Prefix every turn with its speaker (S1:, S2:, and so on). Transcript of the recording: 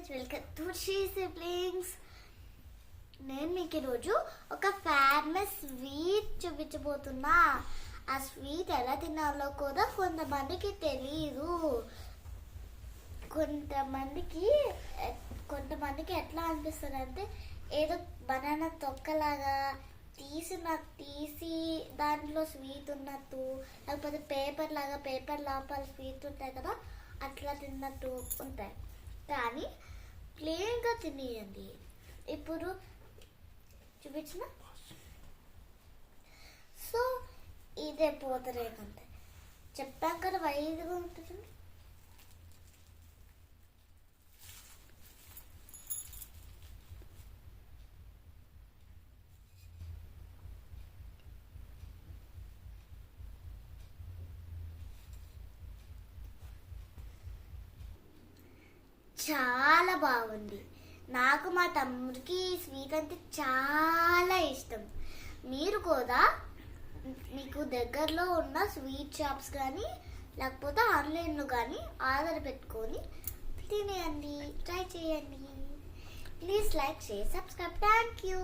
S1: Guys, welcome to Sri siblings. నేను మీకు ఈరోజు ఒక ఫేమస్ స్వీట్ చూపించబోతున్నా. ఆ స్వీట్ ఎలా తినాలో కూడా కొంతమందికి తెలియదు. కొంతమందికి ఎట్లా అనిపిస్తుంది అంటే ఏదో బనానా తొక్కలాగా తీసి దాంట్లో స్వీట్ ఉన్నట్టు, లేకపోతే పేపర్ లోపల స్వీట్ ఉంటాయి కదా, అట్లా తిన్నట్టు ఉంటాయి. కానీ ప్లెయిన్గా తినేయండి. ఇప్పుడు చూపించిన సో ఇదే పోతరేకంటే చెప్పాం కదా, వైద్యుగా ఉంటుంది. చాలా బాగుంది. నాకు మా తమ్ముడికి స్వీట్ అంటే చాలా ఇష్టం. మీరు కూడా మీకు దగ్గరలో ఉన్న స్వీట్ షాప్స్ కానీ లేకపోతే ఆన్లైన్లో కానీ ఆర్డర్ పెట్టుకొని తినేయండి, ట్రై చేయండి. Please like, share, subscribe. Thank you.